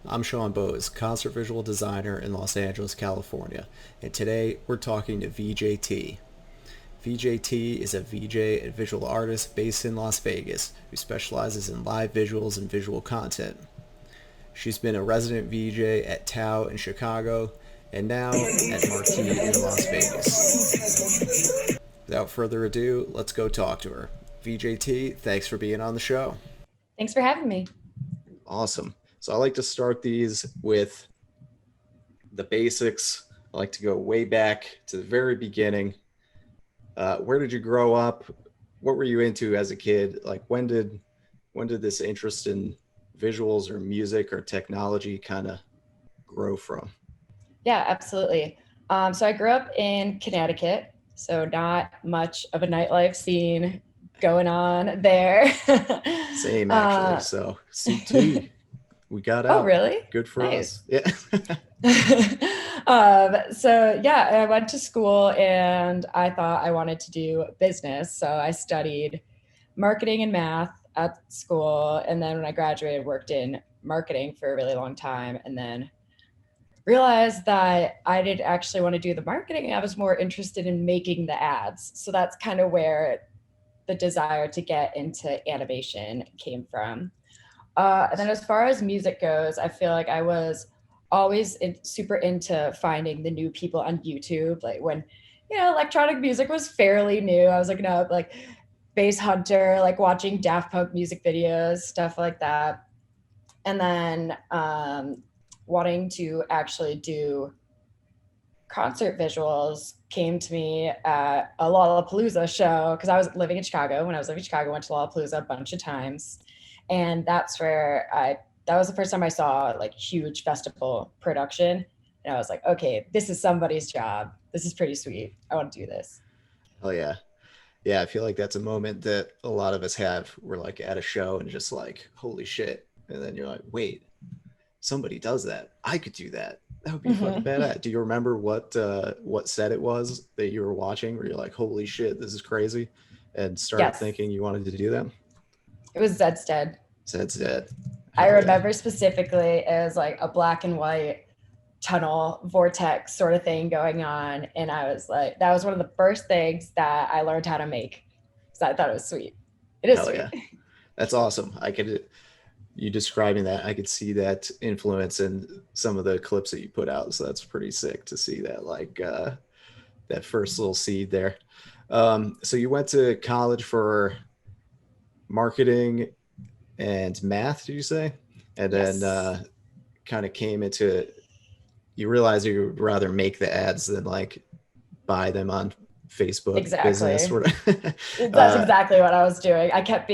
I'm Sean Bose, concert visual designer in Los Angeles, California, and today we're talking to VJT. VJT is a VJ and visual artist based in Las Vegas who specializes in live visuals and visual content. She's been a resident VJ at TAO in Chicago and now at Marquee in Las Vegas. Without further ado, let's go talk to her. VJT, thanks for being on the show. Thanks for having me. Awesome. So I like to start these with the basics. I like to go way back to the very beginning. Where did you grow up? What were you into as a kid? Like when did this interest in visuals or music or technology kind of grow from? Yeah, absolutely. So I grew up in Connecticut, so not much of a nightlife scene going on there. Same actually. uh, So CT, we got oh, out. really? Good for Nice. us. Yeah. So yeah, I went to school and I thought I wanted to do business. So I studied marketing and math at school, and then when I graduated, worked in marketing for a really long time, and then realized that I didn't actually want to do the marketing. I was more interested in making the ads. So that's kind of where the desire to get into animation came from. And then as far as music goes, I feel like I was always super into finding the new people on YouTube. Like when, electronic music was fairly new. I was looking up like Bass Hunter, like watching Daft Punk music videos, stuff like that. And then wanting to actually do concert visuals came to me at a Lollapalooza show because I was living in Chicago. When I was living in Chicago, I went to Lollapalooza a bunch of times, and that's where I that was the first time I saw like huge festival production, and I was like, okay, this is somebody's job. This is pretty sweet. I want to do this. Oh yeah. Yeah, I feel like that's a moment that a lot of us have. We're like at a show and just like, holy shit. And then you're like, wait, somebody does that. I could do that. That would be fucking Mm-hmm. badass. Do you remember what set it was that you were watching where you're like, holy shit, this is crazy? And started Yes, thinking you wanted to do that? it was Zedstead. Zed's dead. I Hell yeah. remember specifically as like a black and white tunnel vortex sort of thing going on. And I was like, that was one of the first things that I learned how to make because I thought it was sweet. It is Hell sweet. yeah. That's awesome. I could you describing that, I could see that influence in some of the clips that you put out. So that's pretty sick to see that that first little seed there. So you went to college for marketing and math, did you say? And then Yes. kind of came into you realize you would rather make the ads than like buy them on Facebook business Exactly. sort of. That's exactly what I was doing. I kept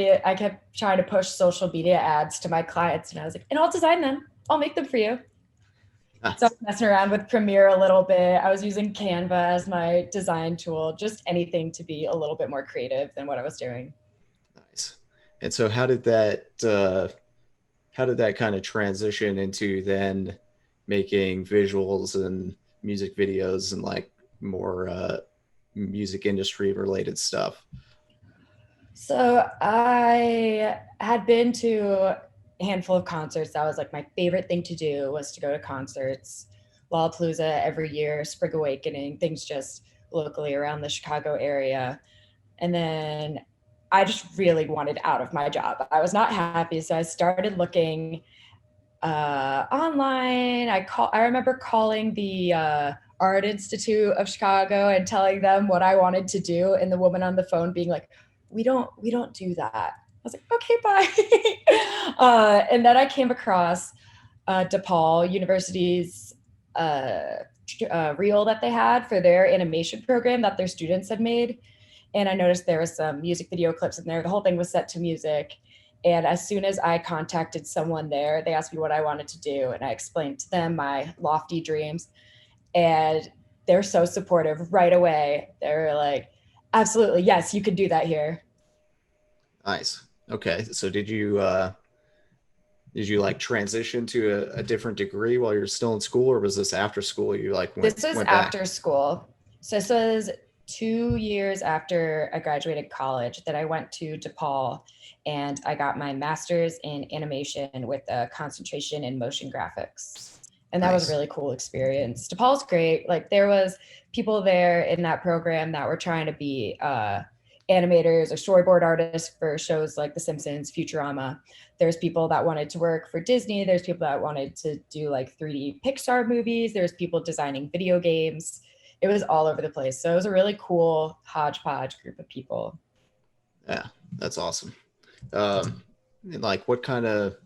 trying to push social media ads to my clients, and I was like, and I'll design them. I'll make them for you. So I Nice. was messing around with Premiere a little bit. I was using Canva as my design tool, just anything to be a little bit more creative than what I was doing. Nice. And so how did that kind of transition into then making visuals and music videos and like more music industry related stuff? So I had been to a handful of concerts. That was like my favorite thing to do was to go to concerts. Lollapalooza every year, Spring Awakening, things just locally around the Chicago area. And then I just really wanted out of my job. I was not happy, so I started looking online. I remember calling the Art Institute of Chicago and telling them what I wanted to do, and the woman on the phone being like, "We don't do that." I was like, "Okay, bye." And then I came across DePaul University's reel that they had for their animation program that their students had made, and I noticed there was some music video clips in there. The whole thing was set to music. And as soon as I contacted someone there, they asked me what I wanted to do, and I explained to them my lofty dreams. And they're so supportive right away. They were like, "Absolutely, yes, you could do that here." Nice. Okay. So did you like transition to a different degree while you're still in school, or was this after school you like This was went back? after school. So this was 2 years after I graduated college that I went to DePaul and I got my master's in animation with a concentration in motion graphics. And that was a Nice. really cool experience. DePaul's great. Like there was people there in that program that were trying to be animators or storyboard artists for shows like The Simpsons, Futurama. There's people that wanted to work for Disney. There's people that wanted to do like 3D Pixar movies. There's people designing video games. It was all over the place. So it was a really cool hodgepodge group of people. Yeah, that's awesome. And like what kind of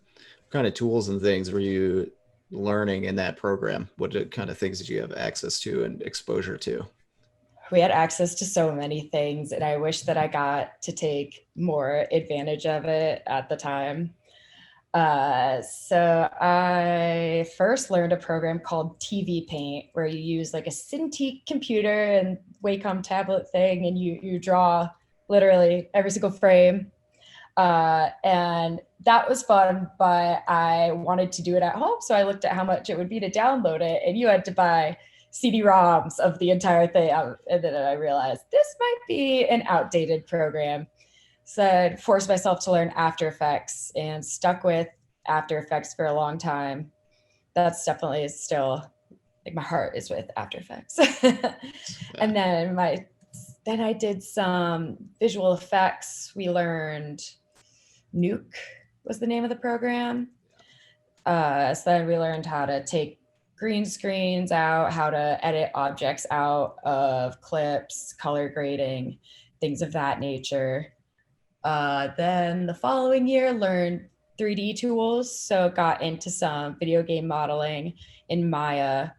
tools and things were you learning in that program? What kind of things did you have access to and exposure to? We had access to so many things, and I wish that I got to take more advantage of it at the time. So I first learned a program called TV Paint, where you use like a Cintiq computer and Wacom tablet thing, and you draw literally every single frame. And that was fun, but I wanted to do it at home, so I looked at how much it would be to download it, and you had to buy CD-ROMs of the entire thing, and then I realized this might be an outdated program. So I forced myself to learn After Effects and stuck with After Effects for a long time. That's definitely still like my heart is with After Effects. Yeah. And then I did some visual effects. We learned Nuke was the name of the program. So then we learned how to take green screens out, how to edit objects out of clips, color grading, things of that nature. Then the following year, learned 3D tools. So got into some video game modeling in Maya.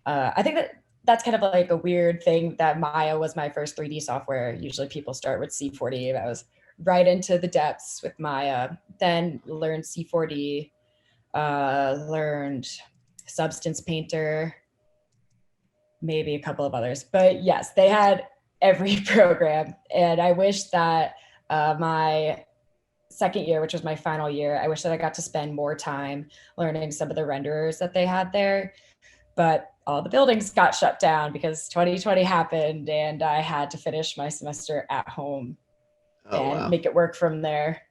I think that's kind of like a weird thing that Maya was my first 3D software. Usually people start with C4D. I was right into the depths with Maya. Then learned C4D, learned Substance Painter, maybe a couple of others. But yes, they had every program. And I wish that my second year, which was my final year, I wish that I got to spend more time learning some of the renderers that they had there. But all the buildings got shut down because 2020 happened and I had to finish my semester at home Oh and wow. make it work from there.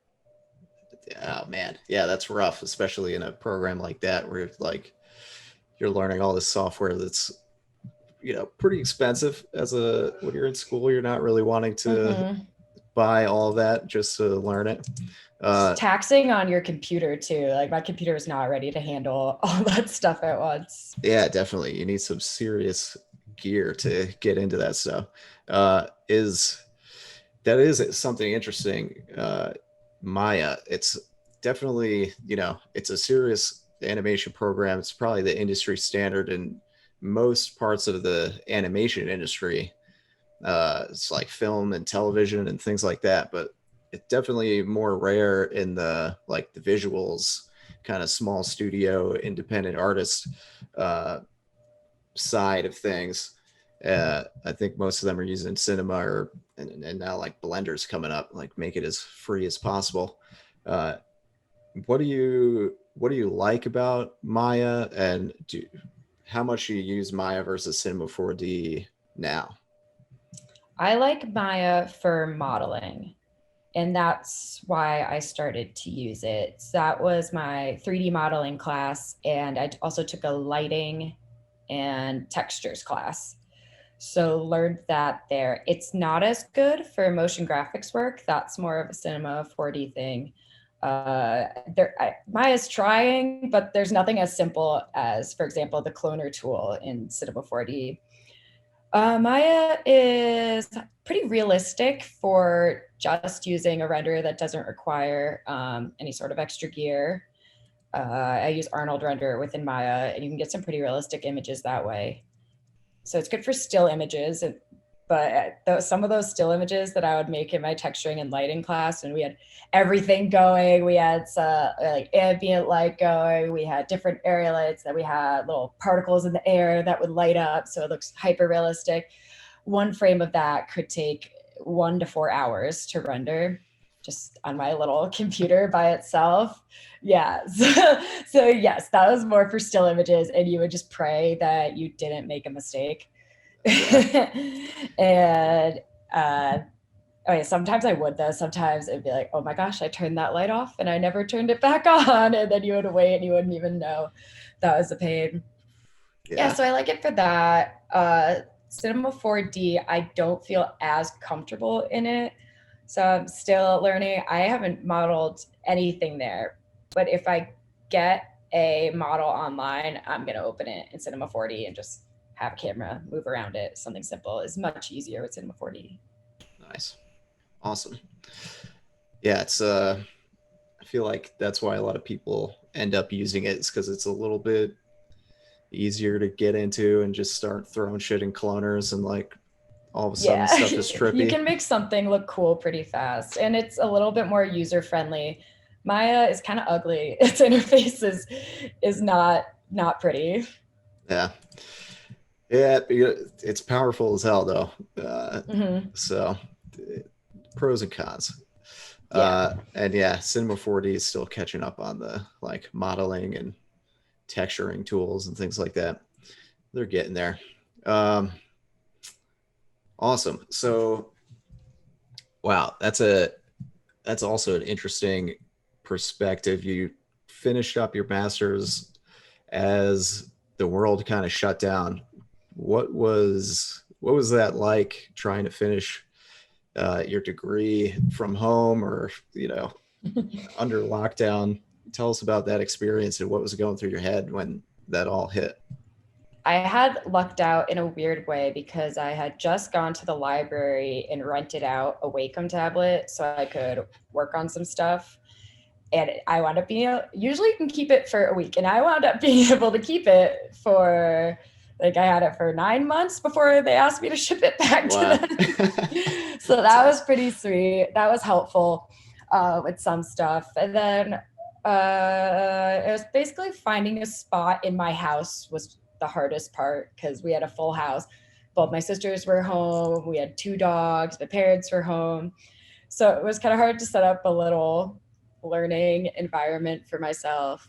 Oh man. Yeah, that's rough, especially in a program like that where like you're learning all this software that's pretty expensive as a when you're in school. You're not really wanting to Mm-hmm. buy all of that just to learn it. It's Uh, taxing on your computer too. Like my computer is not ready to handle all that stuff at once. yeah, definitely. You need some serious gear to get into that stuff. Is that is something interesting. Maya, it's definitely, it's a serious animation program. It's probably the industry standard in most parts of the animation industry. It's like film and television and things like that, but it's definitely more rare in the visuals kind of small studio independent artist uh, side of things. I think most of them are using cinema and now like blenders coming up, like make it as free as possible. Uh, what do you like about Maya, and how much do you use Maya versus Cinema 4D now? I like Maya for modeling, and that's why I started to use it. So that was my 3D modeling class, and I also took a lighting and textures class. So learned that there. It's not as good for motion graphics work. That's more of a Cinema 4D thing. Maya's trying, but there's nothing as simple as, for example, the cloner tool in Cinema 4D. Maya is pretty realistic for just using a renderer that doesn't require any sort of extra gear. I use Arnold Render within Maya, and you can get some pretty realistic images that way. So it's good for still images, but some of those still images that I would make in my texturing and lighting class, and we had everything going. We had like ambient light going. We had different area lights that we had little particles in the air that would light up, so it looks hyper realistic. One frame of that could take 1 to 4 hours to render just on my little computer by itself. Yeah. So yes, that was more for still images, and you would just pray that you didn't make a mistake. Yeah. And okay, sometimes I would though. Sometimes it'd be like, oh my gosh, I turned that light off and I never turned it back on. And then you would wait and you wouldn't even know. That was a pain. Yeah, Yeah. so I like it for that. Cinema 4D, I don't feel as comfortable in it. So I'm still learning. I haven't modeled anything there. But if I get a model online, I'm going to open it in Cinema 4D and just have a camera move around it. Something simple is much easier with Cinema 4D. Nice. Awesome. Yeah, it's I feel like that's why a lot of people end up using it, is because it's a little bit easier to get into and just start throwing shit in cloners and like all of a sudden Yeah, stuff is you trippy. can make something look cool pretty fast, and it's a little bit more user friendly. Maya is kind of ugly. Its interface is not pretty. Yeah. Yeah, it's powerful as hell though. Hmm. So pros and cons. Yeah, And yeah, Cinema 4D is still catching up on the like modeling and texturing tools and things like that. They're getting there. Um, awesome. So wow, that's also an interesting perspective. You finished up your master's as the world kind of shut down. What was that like trying to finish your degree from home or under lockdown? Tell us about that experience and what was going through your head when that all hit. I had lucked out in a weird way because I had just gone to the library and rented out a Wacom tablet so I could work on some stuff. And I wound up being, usually you can keep it for a week, and I wound up being able to keep it for, like, I had it for 9 months before they asked me to ship it back to Wow. them. So That's that was awesome. pretty sweet. That was helpful with some stuff. And then it was basically finding a spot in my house was the hardest part because we had a full house. Both my sisters were home. We had two dogs. My parents were home. So it was kind of hard to set up a little learning environment for myself.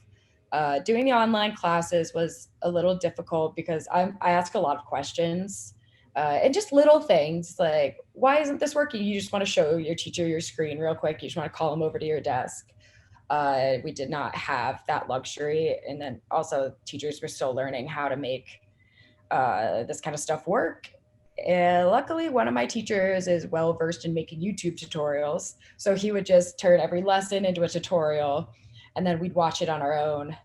Doing the online classes was a little difficult because I ask a lot of questions and just little things like, why isn't this working? You just want to show your teacher your screen real quick. You just want to call them over to your desk. We did not have that luxury. And then also, teachers were still learning how to make this kind of stuff work. And luckily, one of my teachers is well versed in making YouTube tutorials. So he would just turn every lesson into a tutorial, and then we'd watch it on our own.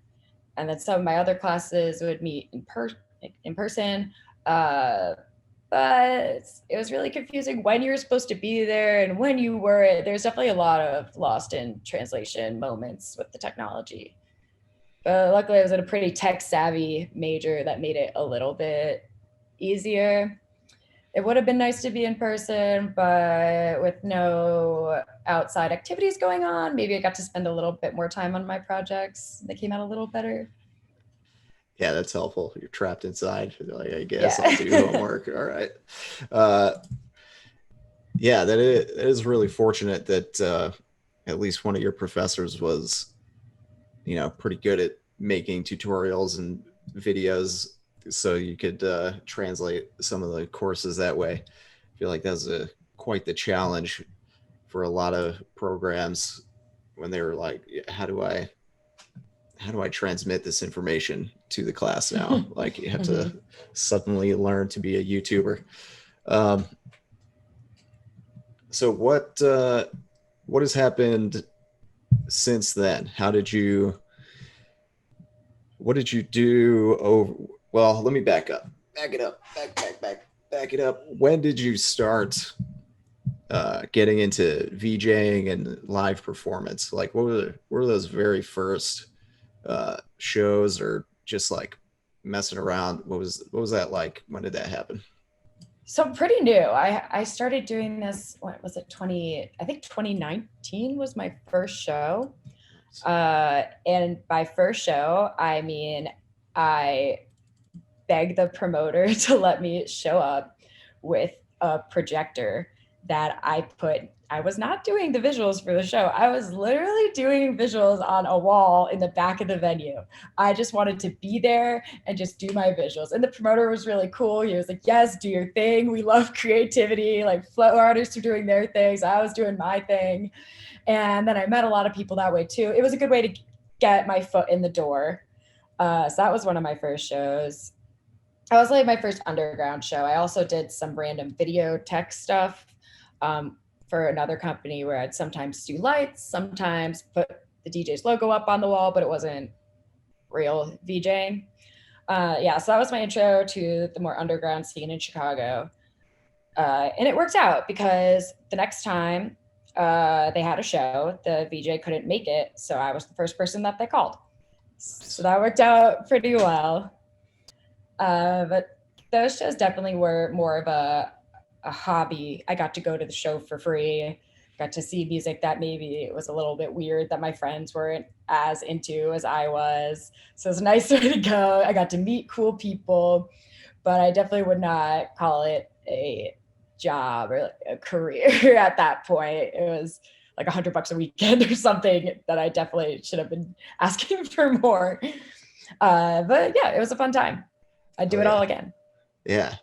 And then some of my other classes would meet in person. Uh, but it was really confusing when you were supposed to be there and when you were. There's definitely a lot of lost in translation moments with the technology. But luckily, I was in a pretty tech savvy major that made it a little bit easier. It would have been nice to be in person, but with no outside activities going on, maybe I got to spend a little bit more time on my projects. They came out a little better. Yeah, that's helpful. You're trapped inside. You're like, I guess I'll do Yeah. homework. All right. Uh, yeah, that is really fortunate that at least one of your professors was, pretty good at making tutorials and videos, so you could translate some of the courses that way. I feel like that's quite the challenge for a lot of programs when they were like, how do I transmit this information to the class now? Like you have to Mhm. suddenly learn to be a YouTuber. Um, so what has happened since then? What did you do over? Well, let me back up. Back it up. Back it up. When did you start getting into VJing and live performance? Like, what were those very first shows, or just like messing around? What was that like? When did that happen? So pretty new. I started doing this. What was it? 20. I think 2019 was my first show. And by first show, I mean I begged the promoter to let me show up with a projector that I was not doing the visuals for the show. I was literally doing visuals on a wall in the back of the venue. I just wanted to be there and just do my visuals. And the promoter was really cool. He was like, yes, do your thing. We love creativity. Like flow artists are doing their things. I was doing my thing. And then I met a lot of people that way too. It was a good way to get my foot in the door. So that was one of my first shows. I was like my first underground show. I also did some random video tech stuff for another company where I'd sometimes do lights, sometimes put the DJ's logo up on the wall, but it wasn't real VJing. Yeah, so that was my intro to the more underground scene in Chicago. And it worked out because the next time they had a show, the VJ couldn't make it. So I was the first person that they called. So that worked out pretty well. But those shows definitely were more of a hobby. I got to go to the show for free, got to see music that maybe it was a little bit weird that my friends weren't as into as I was. So it was a nice way to go. I got to meet cool people, but I definitely would not call it a job or a career at that point. It was like $100 a weekend or something that I definitely should have been asking for more. But yeah, it was a fun time. I'd do Oh it all yeah. again. Yeah.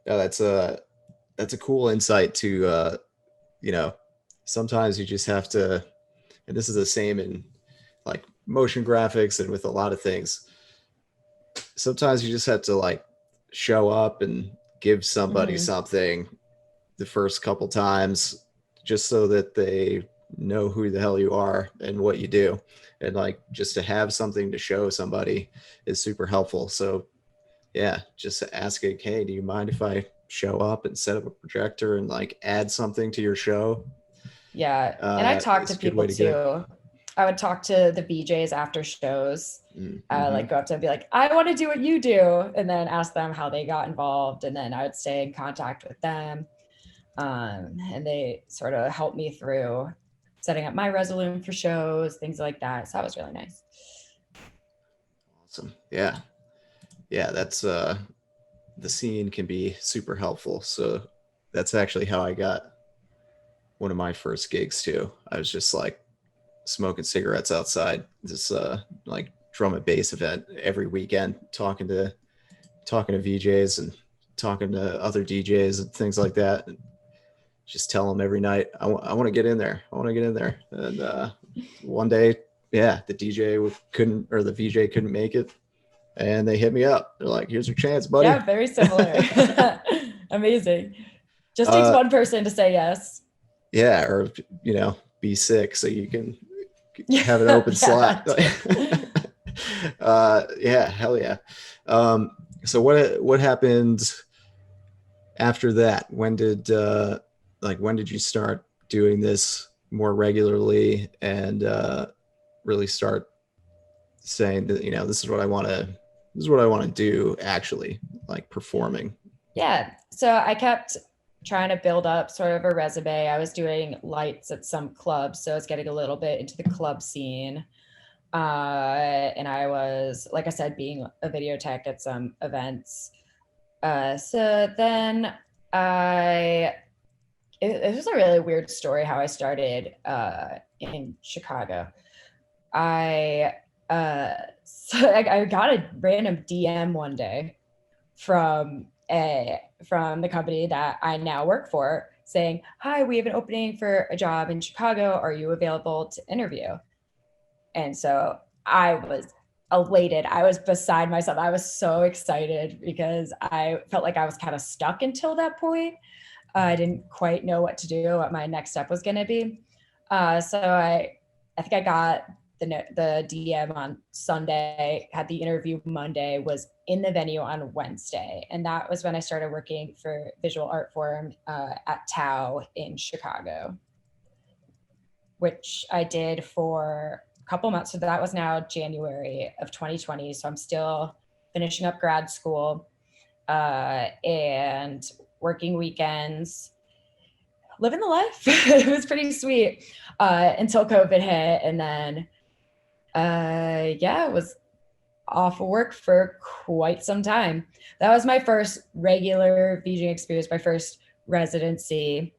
No, that's a cool insight to you know, sometimes you just have to, and this is the same in like motion graphics and with a lot of things. Sometimes you just have to like show up and give somebody Mm-hmm. something the first couple times just so that they know who the hell you are and what you do. And like just to have something to show somebody is super helpful. So yeah, just asking, hey, do you mind if I show up and set up a projector and like add something to your show? Yeah. And I talked to It's a good way people to go. too. I would talk to the BJs after shows. I would Mm-hmm. like go up to them and be like, I want to do what you do. And then ask them how they got involved. And then I would stay in contact with them. And they sort of helped me through setting up my resolution for shows, things like that. So that was really nice. Awesome. Yeah. Yeah. That's the scene can be super helpful. So that's actually how I got one of my first gigs too. I was just like smoking cigarettes outside this like drum and bass event every weekend, talking to VJs and talking to other DJs and things like that. And just tell them every night, I want to get in there. I want to get in there. And one day, yeah, the DJ couldn't, or the VJ couldn't make it. And they hit me up. They're like, here's your chance, buddy. Yeah, very similar. Amazing. Just takes uh, one person to say yes. yeah, or, you know, be sick so you can Yeah, have an open yeah, slot. that too. Yeah, hell yeah. So what happened after that? When did you start doing this more regularly and really start saying that, you know, this is what I want to do actually, like performing. Yeah. So I kept trying to build up sort of a resume. I was doing lights at some clubs, so I was getting a little bit into the club scene. And I was, like I said, being a video tech at some events. So then I, it was a really weird story how I started in Chicago. I, so I got a random DM one day from from the company that I now work for saying, "Hi, we have an opening for a job in Chicago. Are you available to interview?" And so I was elated. I was beside myself. I was so excited because I felt like I was kind of stuck until that point. I didn't quite know what to do, what my next step was going to be. So I think I got the DM on Sunday, had the interview Monday, was in the venue on Wednesday. And that was when I started working for Visual Art Forum at TAO in Chicago, which I did for a couple months. So that was now January of 2020. So I'm still finishing up grad school and working weekends, living the life. It was pretty sweet until COVID hit. And then, yeah, it was off of work for quite some time. That was my first regular VJing experience, my first residency.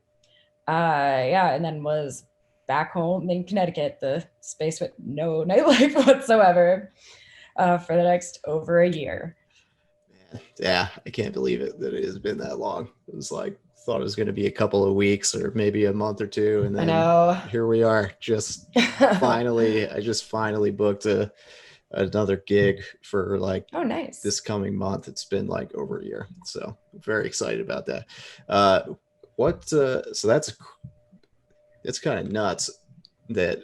Yeah, and then was back home in Connecticut, the space with no nightlife whatsoever, for the next over a year. Yeah, I can't believe it that it has been that long. It was like thought it was going to be a couple of weeks or maybe a month or two, and I then know. here we are. Just finally, I just finally booked another gig for like Oh, nice. this coming month. It's been like over a year, so I'm very excited about that. Uh, what? So that's kind of nuts that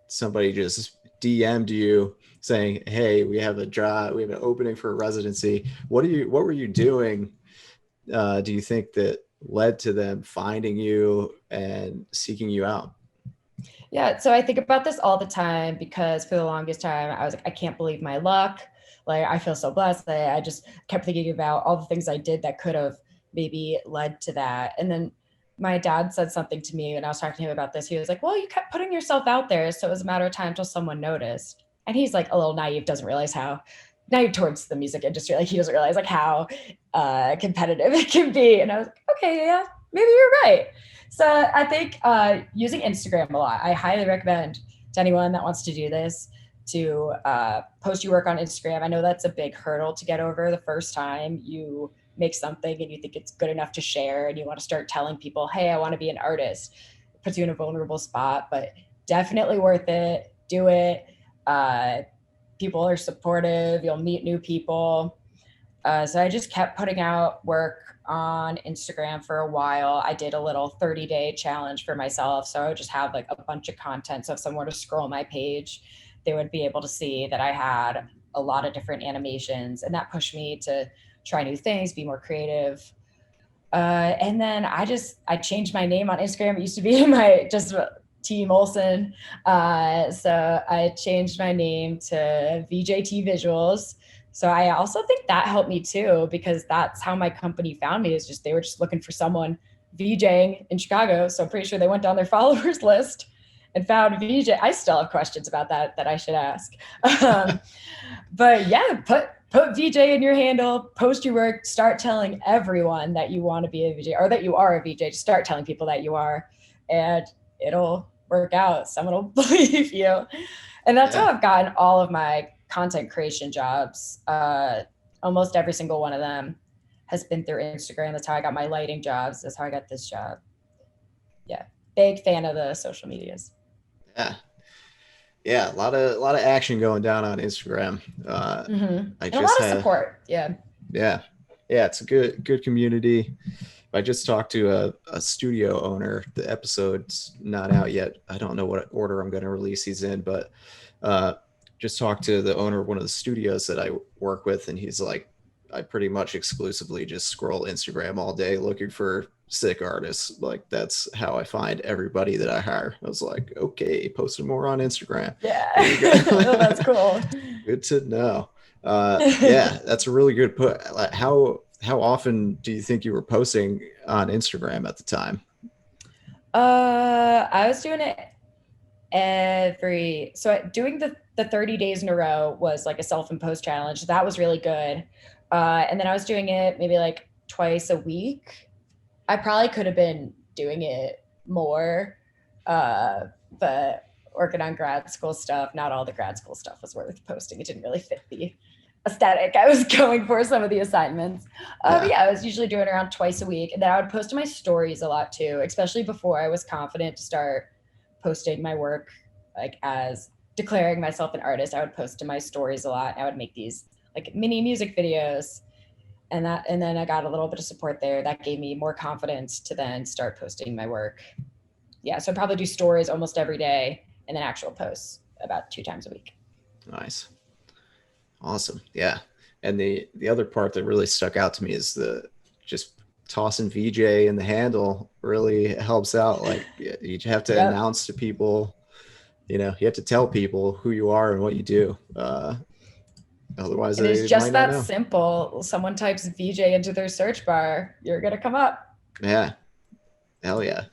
somebody just DM'd you saying, "Hey, we have a job, we have an opening for a residency." What were you doing? Do you think that led to them finding you and seeking you out? Yeah, so I think about this all the time because for the longest time I was like, I can't believe my luck. Like I feel so blessed that I just kept thinking about all the things I did that could have maybe led to that. And then my dad said something to me and I was talking to him about this. He was like, well, you kept putting yourself out there. So it was a matter of time until someone noticed. And he's like a little naive, doesn't realize how naive towards the music industry. Like he doesn't realize like how competitive it can be. And I was like, okay, yeah, maybe you're right. So I think using Instagram a lot. I highly recommend to anyone that wants to do this to post your work on Instagram. I know that's a big hurdle to get over the first time you make something and you think it's good enough to share and you want to start telling people, hey, I want to be an artist. It puts you in a vulnerable spot, but definitely worth it. Do it. Uh, People are supportive. You'll meet new people. So I just kept putting out work on Instagram for a while. I did a little 30-day challenge for myself. So I would just have like a bunch of content. So if someone were to scroll my page, they would be able to see that I had a lot of different animations. And that pushed me to try new things, be more creative. And then I changed my name on Instagram. It used to be my just Team Olson. So I changed my name to VJT Visuals. So I also think that helped me too, because that's how my company found me, is just they were just looking for someone VJing in Chicago. So I'm pretty sure they went down their followers list and found VJ. I still have questions about that I should ask. Um, but yeah, put VJ in your handle, post your work, start telling everyone that you want to be a VJ or that you are a VJ. Just start telling people that you are, and it'll work out. Someone will believe you. And that's how Yeah, I've gotten all of my content creation jobs. Almost every single one of them has been through Instagram. That's how I got my lighting jobs. That's how I got this job. Yeah. Big fan of the social medias. yeah, yeah. A lot of action going down on Instagram. Mm-hmm. I And a just lot of had support. Yeah. yeah, yeah. It's a good community. I just talked to a studio owner. The episode's not out yet. I don't know what order I'm going to release these in, but uh, just talked to the owner of one of the studios that I work with, and he's like, I pretty much exclusively just scroll Instagram all day looking for sick artists. Like that's how I find everybody that I hire. I was like, okay, posting more on Instagram. Yeah. There you Oh, go. that's cool. Good to know. Yeah, that's a really good put. Like, how often do you think you were posting on Instagram at the time? I was doing it doing the 30 days in a row was like a self-imposed challenge. That was really good. And then I was doing it maybe like twice a week. I probably could have been doing it more, uh, but working on grad school stuff, not all the grad school stuff was worth posting. It didn't really fit the aesthetic I was going for some of the assignments. But Yeah, yeah, I was usually doing around twice a week. And then I would post to my stories a lot too, especially before I was confident to start posting my work, like as declaring myself an artist. I would post to my stories a lot. I would make these like mini music videos, and then I got a little bit of support there. That gave me more confidence to then start posting my work. Yeah, so I'd probably do stories almost every day and then actual posts about 2 times a week. nice, awesome. Yeah, and the other part that really stuck out to me is the just tossing VJ in the handle really helps out. Like you have to Yep. announce to people, you have to tell people who you are and what you do. Otherwise, It is they might just not that know. simple. Someone types VJ into their search bar, you're going to come up. Yeah, hell yeah.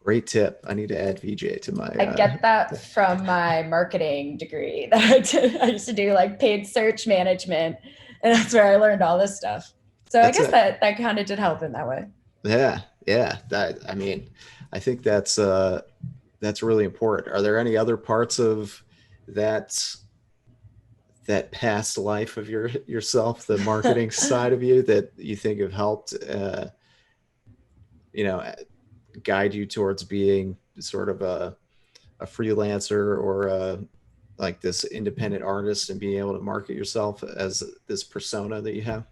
Great tip. I need to add VJ to my. I get that from my marketing degree that I did. I used to do like paid search management, and that's where I learned all this stuff. So I That's guess a that kind of did help in that way. yeah, Yeah, I think that's really important. Are there any other parts of that that past life of yourself, the marketing side of you, that you think have helped, you know, guide you towards being sort of a freelancer or like this independent artist and being able to market yourself as this persona that you have?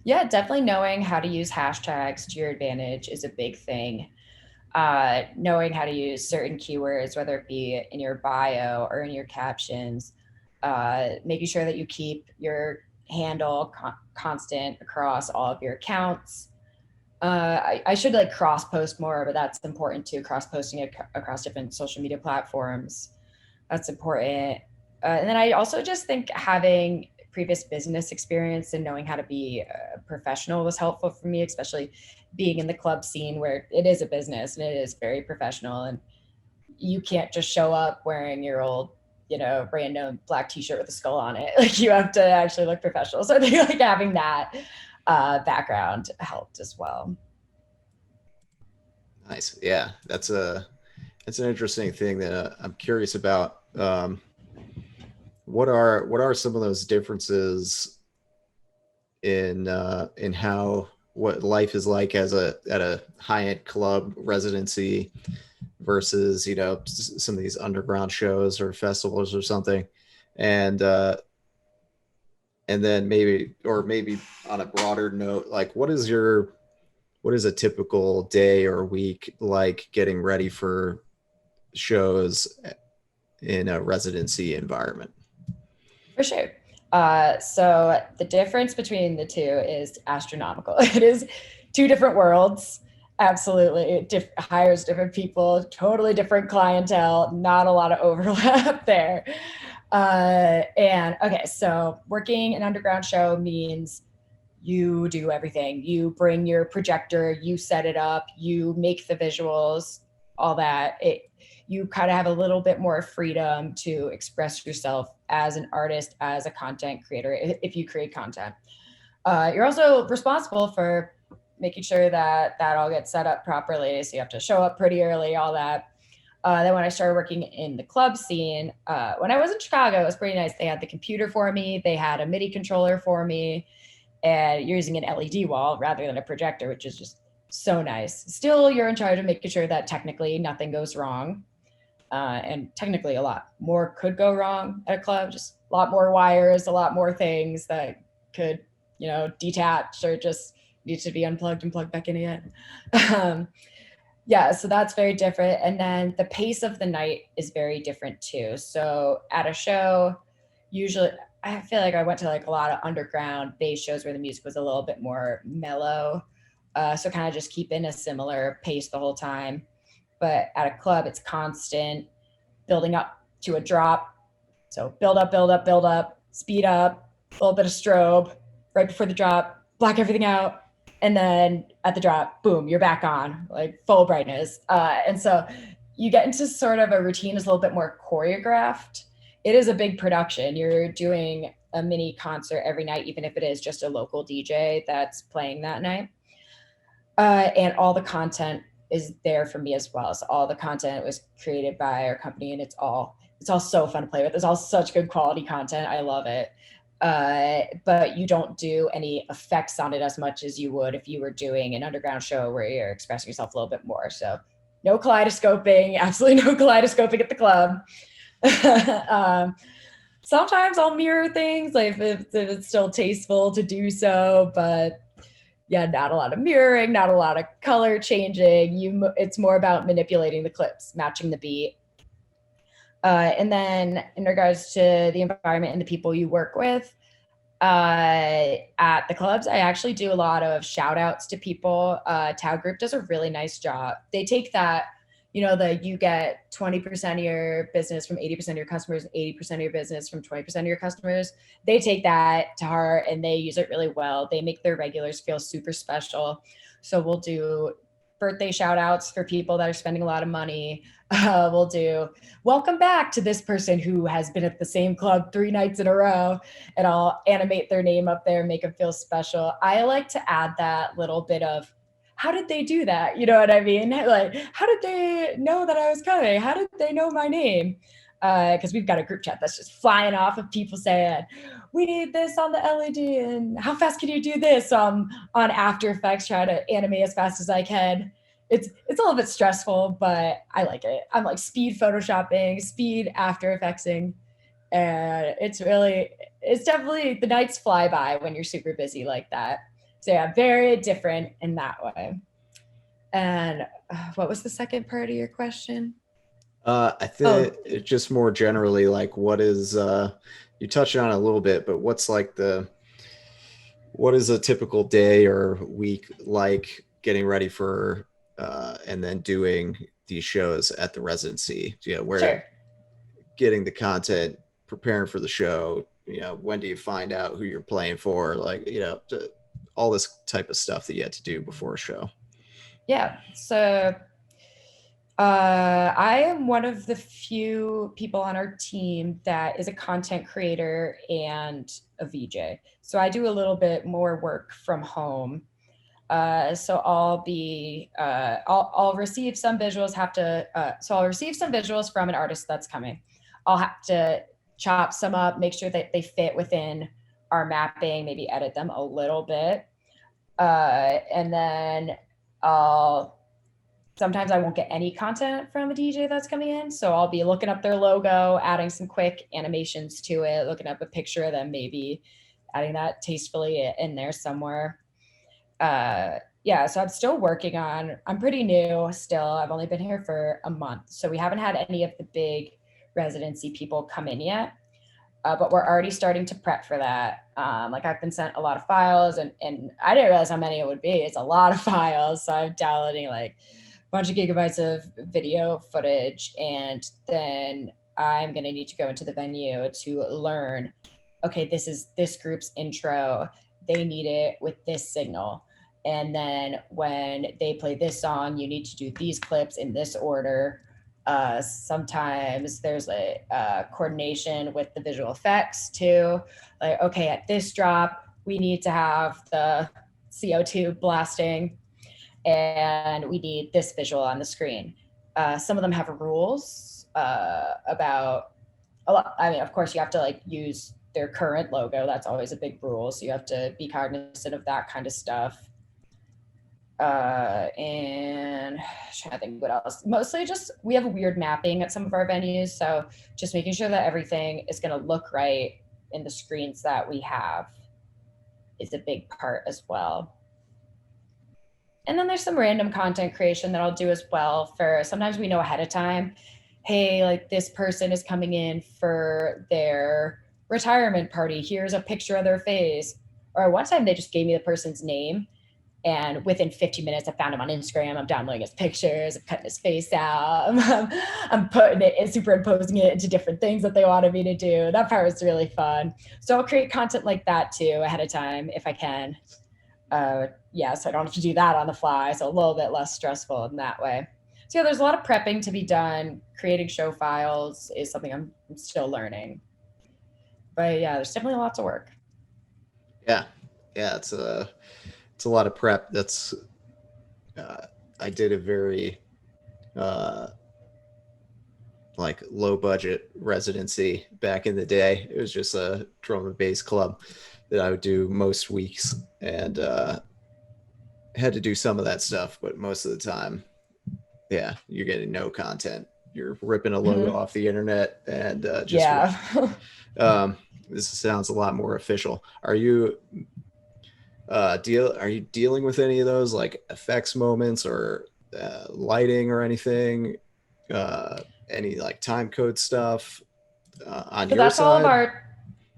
Yeah, definitely knowing how to use hashtags to your advantage is a big thing. Knowing how to use certain keywords, whether it be in your bio or in your captions, making sure that you keep your handle constant across all of your accounts. I should like cross post more, but that's important too. Cross posting across different social media platforms. That's important. And then I also just think having previous business experience and knowing how to be a professional was helpful for me, especially being in the club scene where it is a business and it is very professional. And you can't just show up wearing your old, random black t-shirt with a skull on it. Like you have to actually look professional. So I think like having that background helped as well. Nice. Yeah, that's an interesting thing that I'm curious about. What are some of those differences in how what life is like as a at a high end club residency versus some of these underground shows or festivals or something, and and then maybe on a broader note, like what is a typical day or week like getting ready for shows in a residency environment? For sure. So the difference between the two is astronomical. It is two different worlds. Absolutely. It hires different people, totally different clientele, not a lot of overlap there. And okay, so working an underground show means you do everything. You bring your projector, you set it up, you make the visuals, all that. You kind of have a little bit more freedom to express yourself as an artist, as a content creator, if you create content. You're also responsible for making sure that that all gets set up properly. So you have to show up pretty early, all that. Then when I started working in the club scene, when I was in Chicago, it was pretty nice. They had the computer for me. They had a MIDI controller for me, and you're using an LED wall rather than a projector, which is just so nice. Still, you're in charge of making sure that technically nothing goes wrong. And technically, a lot more could go wrong at a club, just a lot more wires, a lot more things that could, detach or just need to be unplugged and plugged back in again. um, yeah, so that's very different. And then the pace of the night is very different too. So at a show, usually I feel like I went to like a lot of underground bass shows where the music was a little bit more mellow. So kind of just keeping a similar pace the whole time. But at a club, it's constant building up to a drop. So build up, build up, build up, speed up, a little bit of strobe right before the drop, black everything out. And then at the drop, boom, you're back on, like full brightness. And so you get into sort of a routine that's a little bit more choreographed. It is a big production. You're doing a mini concert every night, even if it is just a local DJ that's playing that night. And all the content is there for me as well. So all the content was created by our company, and it's all so fun to play with. It's all such good quality content. I love it. But you don't do any effects on it as much as you would if you were doing an underground show where you're expressing yourself a little bit more. So no kaleidoscoping, absolutely no kaleidoscoping at the club. um, Sometimes I'll mirror things, like if it's still tasteful to do so, but yeah, not a lot of mirroring, not a lot of color changing. It's more about manipulating the clips, matching the beat. And then in regards to the environment and the people you work with, at the clubs, I actually do a lot of shout outs to people. TAO Group does a really nice job. They take that, that you get 20% of your business from 80% of your customers, 80% of your business from 20% of your customers. They take that to heart and they use it really well. They make their regulars feel super special. So we'll do birthday shout outs for people that are spending a lot of money. We'll do welcome back to this person who has been at the same club 3 nights in a row, and I'll animate their name up there, make them feel special. I like to add that little bit of how did they do that? You know what I mean? Like, how did they know that I was coming? How did they know my name? Because we've got a group chat that's just flying off of people saying, we need this on the LED, and how fast can you do this on After Effects, try to animate as fast as I can. It's a little bit stressful, but I like it. I'm like speed photoshopping, speed After Effectsing, and it's definitely, the nights fly by when you're super busy like that. So yeah, very different in that way. And what was the second part of your question? I think Oh, just more generally, like what is you touched on it a little bit, but what's like the what is a typical day or week like getting ready for and then doing these shows at the residency? Where sure. getting the content, preparing for the show, when do you find out who you're playing for, like, all this type of stuff that you had to do before a show. Yeah. So I am one of the few people on our team that is a content creator and a VJ. So I do a little bit more work from home. So I'll receive some visuals, so I'll receive some visuals from an artist that's coming. I'll have to chop some up, make sure that they fit within our mapping, maybe edit them a little bit. And then I'll sometimes I won't get any content from a DJ that's coming in. So I'll be looking up their logo, adding some quick animations to it, looking up a picture of them, maybe adding that tastefully in there somewhere. Yeah, so I'm still working on, I'm pretty new still. I've only been here for a month. So we haven't had any of the big residency people come in yet. But we're already starting to prep for that. Like I've been sent a lot of files, and I didn't realize how many it would be. It's a lot of files. So I'm downloading like a bunch of gigabytes of video footage, and then I'm going to need to go into the venue to learn, okay, this is this group's intro. They need it with this signal. And then when they play this song, you need to do these clips in this order. Sometimes there's a coordination with the visual effects too. Like, okay, at this drop, we need to have the CO2 blasting, and we need this visual on the screen. Some of them have rules about a lot. I mean, of course, you have to like use their current logo. That's always a big rule. So you have to be cognizant of that kind of stuff. And I'm trying to think what else. Mostly just we have a weird mapping at some of our venues, so just making sure that everything is going to look right in the screens that we have is a big part as well. And then there's some random content creation that I'll do as well. For sometimes we know ahead of time, hey, like this person is coming in for their retirement party. Here's a picture of their face. Or one time they just gave me the person's name, and within 15 minutes, I found him on Instagram. I'm downloading his pictures. I'm cutting his face out. I'm putting it and superimposing it into different things that they wanted me to do. That part was really fun. So I'll create content like that too ahead of time if I can. Yeah, so I don't have to do that on the fly. So a little bit less stressful in that way. So yeah, there's a lot of prepping to be done. Creating show files is something I'm still learning. But yeah, there's definitely lots of work. Yeah, yeah, it's a lot of prep. That's uh, I did a very uh, like low budget residency back in the day. It was just a drum and bass club that I would do most weeks, and had to do some of that stuff, but most of the time, yeah, you're getting no content. You're ripping a logo Mm-hmm. off the internet and just Yeah. um, this sounds a lot more official. Are you dealing with any of those like effects moments or lighting or anything? Uh, any like time code stuff on So your that's all of side?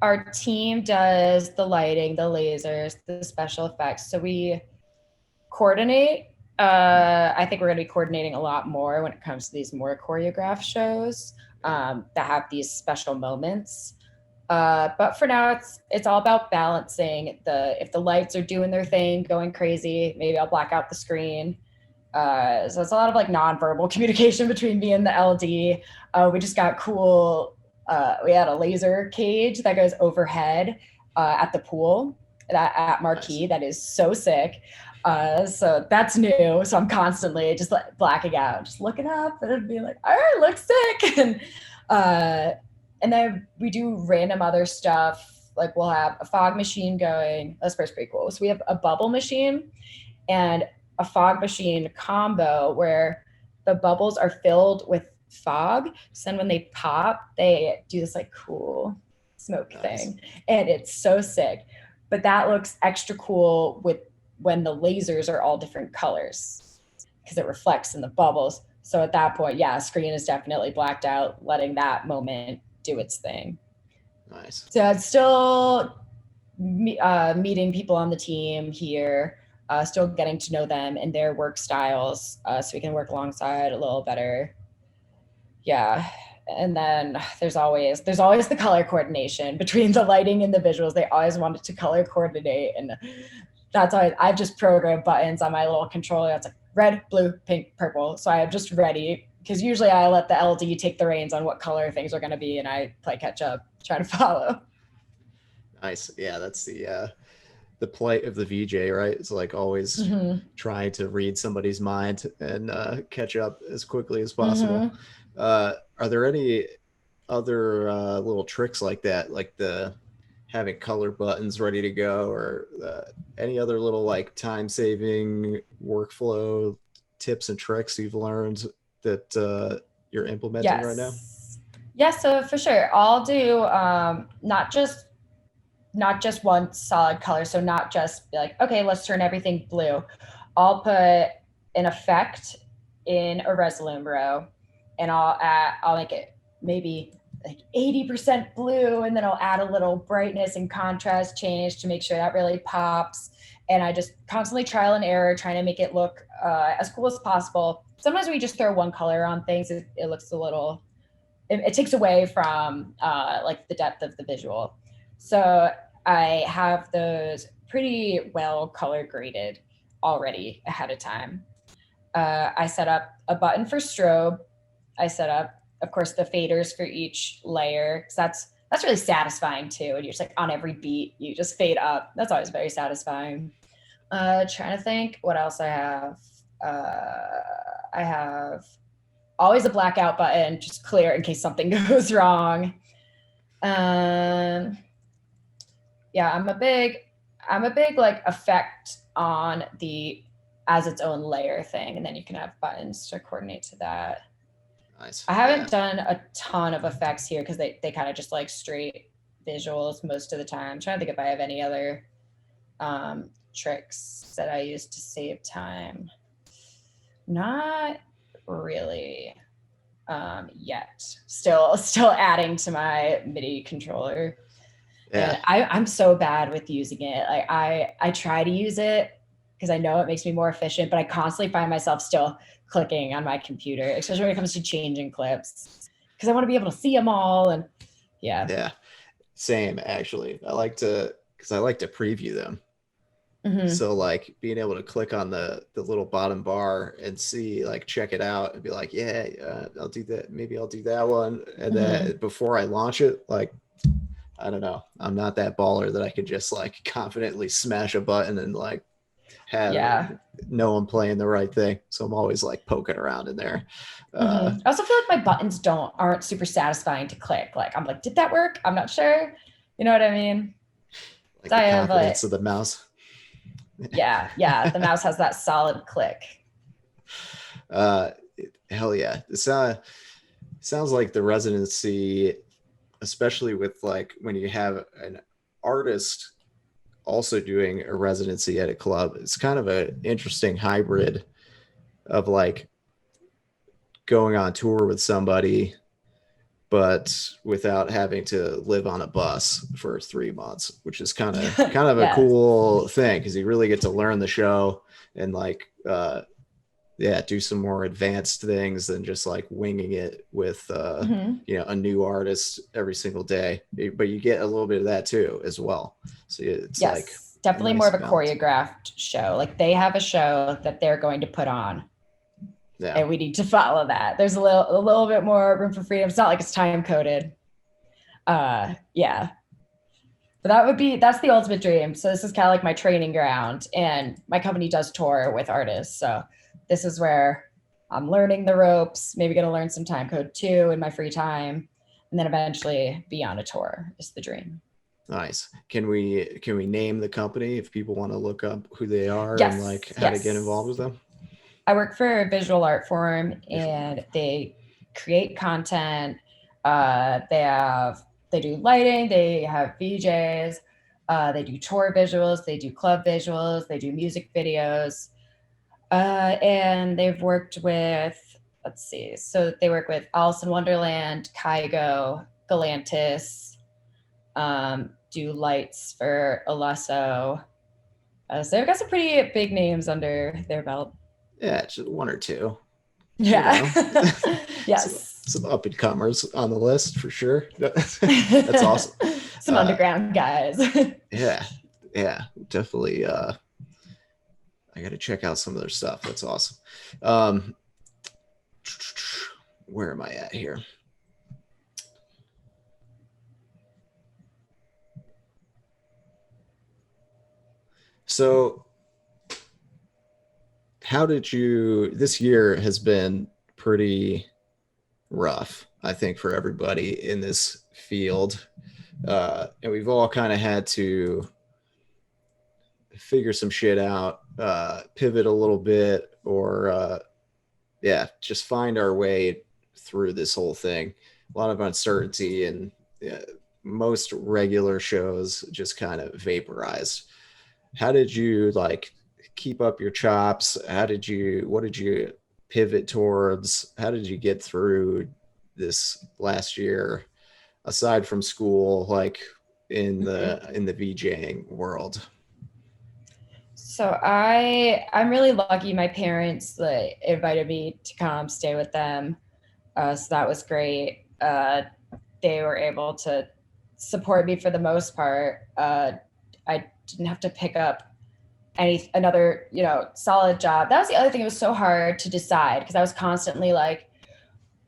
our team does the lighting, the lasers, the special effects. So we coordinate. I think we're going to be coordinating a lot more when it comes to these more choreographed shows that have these special moments. But for now, it's all about balancing the if the lights are doing their thing, going crazy. Maybe I'll black out the screen. So it's a lot of like nonverbal communication between me and the LD. We just got cool. We had a laser cage that goes overhead at the pool, at Marquee. Nice. That is so sick. So that's new. So I'm constantly just like blacking out, just looking up and it'd be like, all right, looks sick. Uh, and then we do random other stuff. Like we'll have a fog machine going. That's pretty cool. So we have a bubble machine and a fog machine combo where the bubbles are filled with fog. So then when they pop, they do this like cool smoke Nice. thing. And it's so sick. But that looks extra cool with when the lasers are all different colors because it reflects in the bubbles. So at that point, yeah, screen is definitely blacked out, letting that moment do its thing. Nice. So it's still meeting people on the team here, still getting to know them and their work styles, so we can work alongside a little better. Yeah, and then there's always the color coordination between the lighting and the visuals. They always wanted to color coordinate, and that's why I've just programmed buttons on my little controller. It's like red, blue, pink, purple. So I am just ready because usually I let the LD take the reins on what color things are going to be, and I play catch up, try to follow. Nice. Yeah, that's the plight of the VJ, right? It's like always Mm-hmm. trying to read somebody's mind and catch up as quickly as possible. Mm-hmm. Are there any other little tricks like that, like the having color buttons ready to go, or any other little like time saving workflow tips and tricks you've learned that you're implementing right now? Yes. Yeah, so for sure. I'll do not just one solid color. So not just be like, okay, let's turn everything blue. I'll put an effect in a Resolume row and I'll make it maybe like 80% blue, and then I'll add a little brightness and contrast change to make sure that really pops. And I just constantly trial and error, trying to make it look as cool as possible. Sometimes we just throw one color on things, it looks a little, it takes away from like the depth of the visual. So I have those pretty well color graded already ahead of time. I set up a button for strobe. I set up, of course, the faders for each layer. So that's really satisfying too. And you're just like on every beat, you just fade up. That's always very satisfying. Trying to think what else I have. I have always a blackout button, just clear in case something goes wrong. Um, yeah, I'm a big like effect on the as its own layer thing, and then you can have buttons to coordinate to that. Nice. I Yeah. haven't done a ton of effects here because they kind of just like straight visuals most of the time. I'm trying to think if I have any other tricks that I use to save time. Not really yet. Still adding to my MIDI controller. Yeah. And I'm so bad with using it. Like I try to use it because I know it makes me more efficient, but I constantly find myself still clicking on my computer, especially when it comes to changing clips, because I want to be able to see them all. And yeah. Yeah. Same actually. I like to preview them. Mm-hmm. So like being able to click on the little bottom bar and see, like, check it out and be like, yeah, I'll do that. Maybe I'll do that one. And Mm-hmm. then before I launch it, like, I don't know, I'm not that baller that I could just like confidently smash a button and like have Yeah. know I'm playing the right thing. So I'm always like poking around in there. Uh, Mm-hmm. I also feel like my buttons aren't super satisfying to click. Like I'm like, did that work? I'm not sure. You know what I mean? like So the I have confidence like, of the mouse. yeah. The mouse has that solid click. uh, Hell yeah. Sounds like the residency, especially with like when you have an artist also doing a residency at a club, it's kind of an interesting hybrid of like going on tour with somebody but without having to live on a bus for 3 months, which is kind of a Yes. cool thing because you really get to learn the show and like yeah, do some more advanced things than just like winging it with Mm-hmm. a new artist every single day. But you get a little bit of that too as well. So it's like Yes, a definitely more nice of a balance. choreographed show. Like they have a show that they're going to put on, Yeah. and we need to follow that. There's a little bit more room for freedom. It's not like it's time coded. Yeah. But that's the ultimate dream. So this is kind of like my training ground, and my company does tour with artists. So this is where I'm learning the ropes, maybe going to learn some time code too in my free time, and then eventually be on a tour is the dream. Nice. Can we name the company if people want to look up who they are and like Yes, how to get involved with yes. them? I work for a visual art forum, Visual art. and they create content. They do lighting. They have VJs. They do tour visuals. They do club visuals. They do music videos. And they've worked with, let's see, so they work with Alice in Wonderland, Kygo, Galantis, do lights for Alesso. So they've got some pretty big names under their belt. Yeah, just one or two. You Yeah. know, some Yes. some up and comers on the list for sure. That's awesome. Some Uh, underground guys. yeah, yeah, definitely. I got to check out some of their stuff. That's awesome. Um, where am I at here? So, how did you? This year has been pretty rough, I think, for everybody in this field, and we've all kind of had to figure some shit out, pivot a little bit, or yeah, just find our way through this whole thing. A lot of uncertainty, and yeah, most regular shows just kind of vaporized. How did you like keep up your chops? What did you pivot towards? How did you get through this last year aside from school, like in the VJing world? So I'm really lucky. My parents like invited me to come stay with them, so that was great. They were able to support me for the most part. I didn't have to pick up another solid job. That was the other thing. It was so hard to decide because I was constantly like,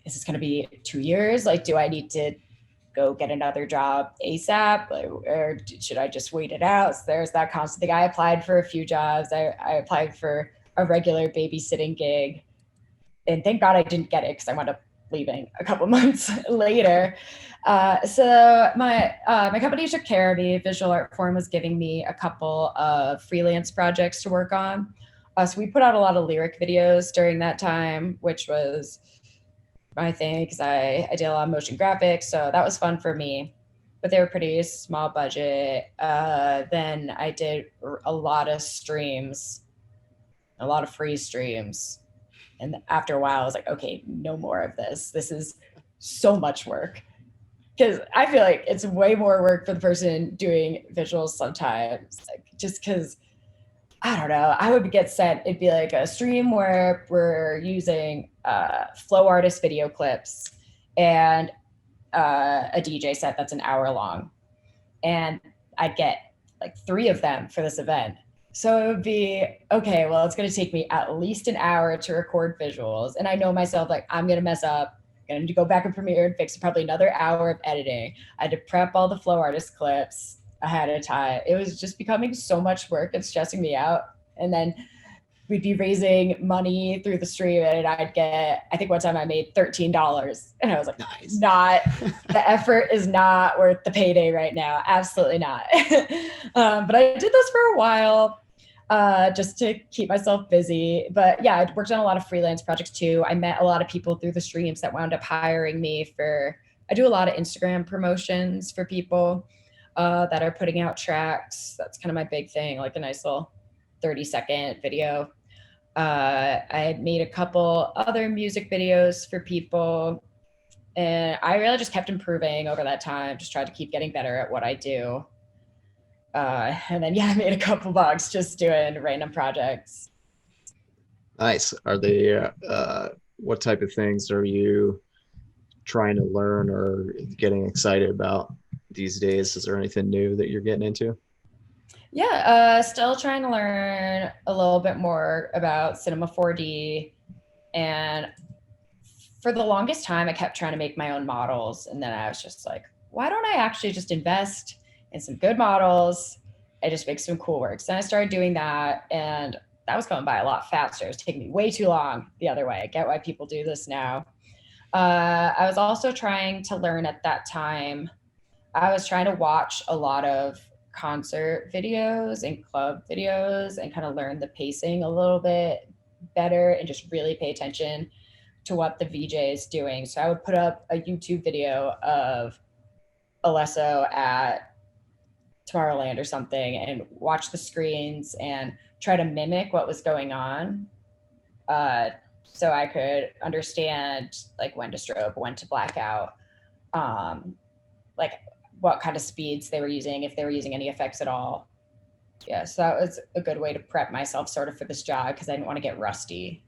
is this going to be 2 years? Like, do I need to go get another job ASAP, or should I just wait it out? So there's that constant thing. I applied for a few jobs. I applied for a regular babysitting gig, and thank God I didn't get it because I wound up leaving a couple months later. So my company took care of me. Visual Art Forum was giving me a couple of freelance projects to work on. So we put out a lot of lyric videos during that time, which was my thing because I did a lot of motion graphics, so that was fun for me. But they were pretty small budget. Then I did a lot of streams, a lot of free streams, and after a while, I was like, okay, no more of this. This is so much work. Because I feel like it's way more work for the person doing visuals sometimes. Like, just because, I don't know, I would get sent, it'd be like a stream where we're using flow artist video clips and a DJ set that's an hour long. And I'd get like 3 of them for this event. So it would be, okay, well, it's going to take me at least an hour to record visuals. And I know myself, like, I'm going to mess up. I'm going to go back in Premiere and fix probably another hour of editing. I had to prep all the flow artist clips ahead of time. It was just becoming so much work and stressing me out. And then we'd be raising money through the stream, and I'd get, I think one time I made $13. And I was like, Nice. not, the effort is not worth the payday right now. Absolutely not. But I did this for a while. Just to keep myself busy. But yeah, I worked on a lot of freelance projects too. I met a lot of people through the streams that wound up hiring me for, I do a lot of Instagram promotions for people that are putting out tracks. That's kind of my big thing, like a nice little 30-second video. I had made a couple other music videos for people. And I really just kept improving over that time, just tried to keep getting better at what I do. And then, yeah, I made a couple bucks just doing random projects. Nice. Are they what type of things are you trying to learn or getting excited about these days? Is there anything new that you're getting into? Yeah, still trying to learn a little bit more about Cinema 4D. And for the longest time, I kept trying to make my own models. And then I was just like, why don't I actually just invest and some good models and just make some cool works. Then I started doing that, and that was going by a lot faster. It was taking me way too long the other way. I get why people do this now. I was also trying to learn at that time. I was trying to watch a lot of concert videos and club videos and kind of learn the pacing a little bit better and just really pay attention to what the VJ is doing. So I would put up a YouTube video of Alesso at Tomorrowland or something and watch the screens and try to mimic what was going on. Uh, so I could understand like when to strobe, when to blackout, like what kind of speeds they were using, if they were using any effects at all. Yeah, so that was a good way to prep myself sort of for this job because I didn't want to get rusty.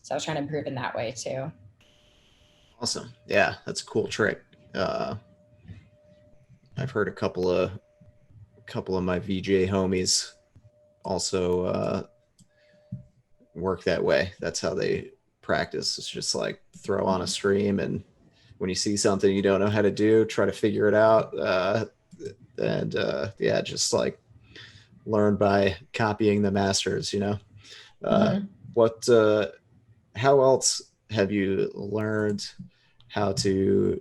So I was trying to improve in that way too. Awesome. Yeah, that's a cool trick. I've heard a couple of my VJ homies also work that way. That's how they practice. It's just like throw on a stream, and when you see something you don't know how to do, try to figure it out. Yeah, just like learn by copying the masters. Mm-hmm. What? How else have you learned how to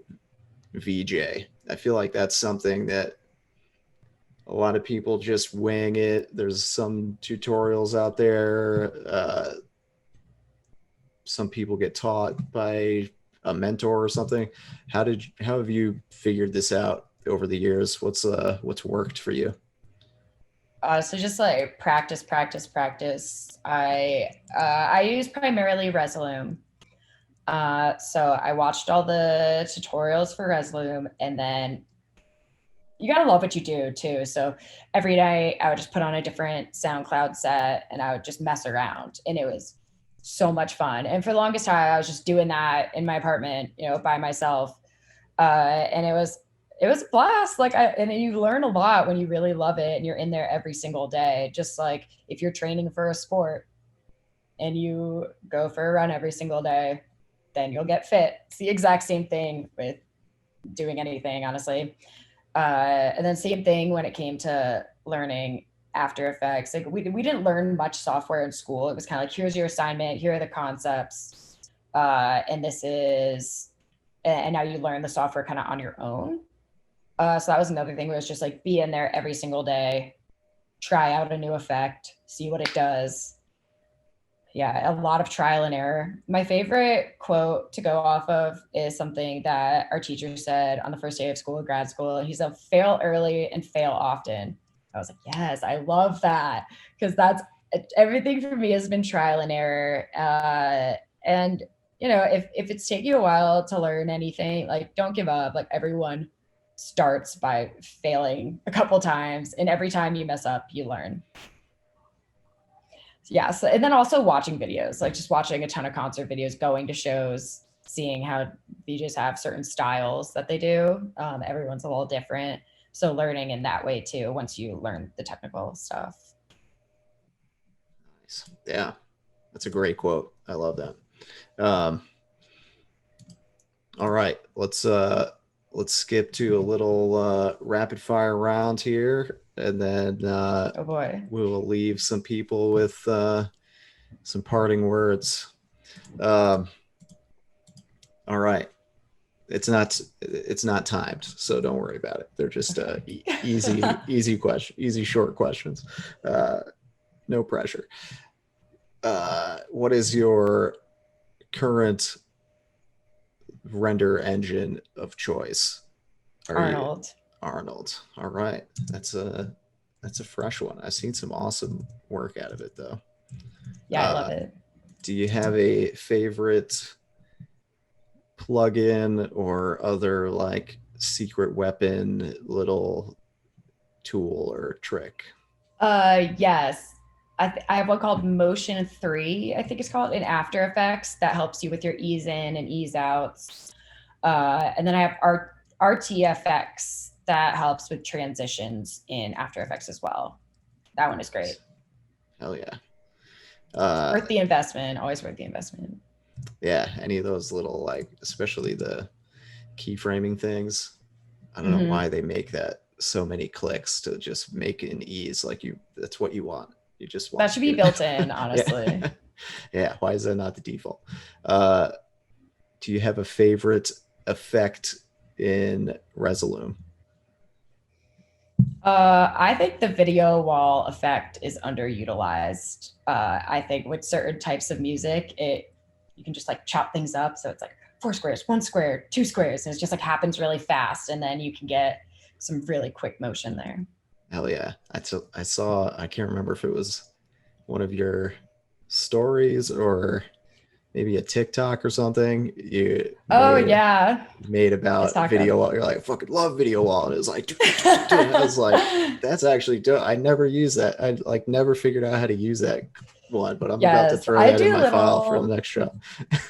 VJ? I feel like that's something that a lot of people just wing it. There's some tutorials out there. Some people get taught by a mentor or something. How have you figured this out over the years? What's worked for you? So just like practice, practice, practice. I use primarily Resolume. So I watched all the tutorials for Resolume, and then you gotta love what you do too. So every day I would just put on a different SoundCloud set and I would just mess around, and it was so much fun. And for the longest time, I was just doing that in my apartment, by myself, and it was a blast. And you learn a lot when you really love it and you're in there every single day. Just like if you're training for a sport and you go for a run every single day, then you'll get fit. It's the exact same thing with doing anything, honestly. And then same thing when it came to learning After Effects. Like we didn't learn much software in school. It was kind of like, here's your assignment, here are the concepts, and this is, and now you learn the software kind of on your own. So that was another thing, was just like be in there every single day, try out a new effect, see what it does. Yeah, a lot of trial and error. My favorite quote to go off of is something that our teacher said on the first day of school, grad school. He said, fail early and fail often. I was like, yes, I love that, because that's everything for me has been trial and error. And if it's taking you a while to learn anything, like don't give up. Like everyone starts by failing a couple times, and every time you mess up, you learn. Yeah. So, and then also watching videos, like just watching a ton of concert videos, going to shows, seeing how VJs have certain styles that they do. Everyone's a little different. So learning in that way too, once you learn the technical stuff. Nice. Yeah, that's a great quote. I love that. Um, all right, let's skip to a little rapid fire round here, and then Oh boy. we will leave some people with some parting words. Um, all right. It's not timed, so don't worry about it. They're just Okay. easy short questions. Uh, no pressure. What is your current render engine of choice? Are you Arnold. Arnold? All right, that's a fresh one. I've seen some awesome work out of it though. Yeah, I love Uh, it. do you have a favorite plugin or other like secret weapon little tool or trick? Yes. I have one called Motion 3, I think it's called, in After Effects, that helps you with your ease in and ease outs. And then I have RTFX that helps with transitions in After Effects as well. That one is great. Hell yeah. Worth the investment, always worth the investment. Yeah, any of those little like, especially the keyframing things. I don't know Mm-hmm. why they make that so many clicks to just make it an ease. Like that's what you want. You just That want should be it. built in, Yeah. honestly. Yeah. Why is that not the default? Uh, do you have a favorite effect in Resolume? I think the video wall effect is underutilized. I think with certain types of music, you can just like chop things up. So it's like 4 squares, 1 square, 2 squares, and it just like happens really fast, and then you can get some really quick motion there. Hell yeah. I saw, I can't remember if it was one of your stories or maybe a TikTok or something. You Oh made yeah, made let's about talk about. video wall. You're like, fucking love video wall. And it was like, I was like, that's actually dope. I never use that. I like never figured out how to use that one, but I'm about to Yes, throw I that in do my file for the little next show.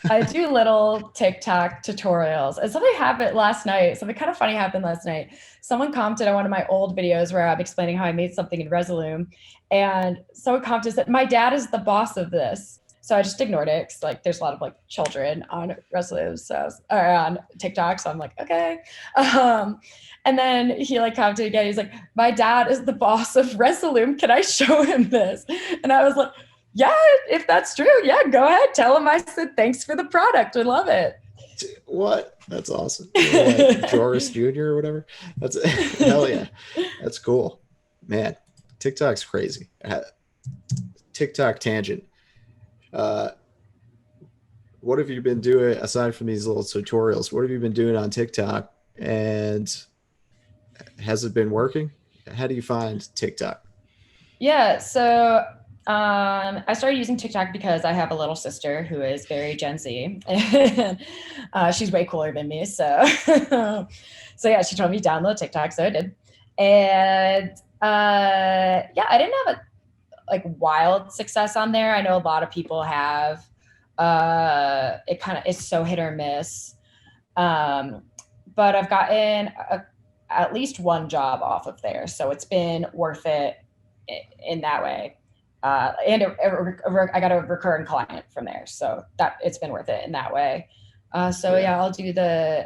I do little TikTok tutorials. And something happened last night. Something kind of funny happened last night. Someone commented on one of my old videos where I'm explaining how I made something in Resolume. And someone commented that my dad is the boss of this. So I just ignored it because like there's a lot of like children on Resolume, so or on TikTok. So I'm like, okay. Um, and then he like commented again. He's like, my dad is the boss of Resolume. Can I show him this? And I was like, yeah, if that's true, yeah, go ahead. Tell him I said thanks for the product. I love it. What? That's awesome. You're like Joris Jr. or whatever. That's hell yeah. That's cool. Man, TikTok's crazy. TikTok tangent. Uh, what have you been doing aside from these little tutorials? What have you been doing on TikTok? And has it been working? How do you find TikTok? Yeah, so I started using TikTok because I have a little sister who is very Gen Z, and she's way cooler than me. So, so yeah, she told me to download TikTok, so I did. And yeah, I didn't have a like wild success on there. I know a lot of people have. It kind of is so hit or miss. Um, but I've gotten at least one job off of there, so it's been worth it in that way. And I got a recurring client from there, so that it's been worth it in that way. So Yeah. yeah,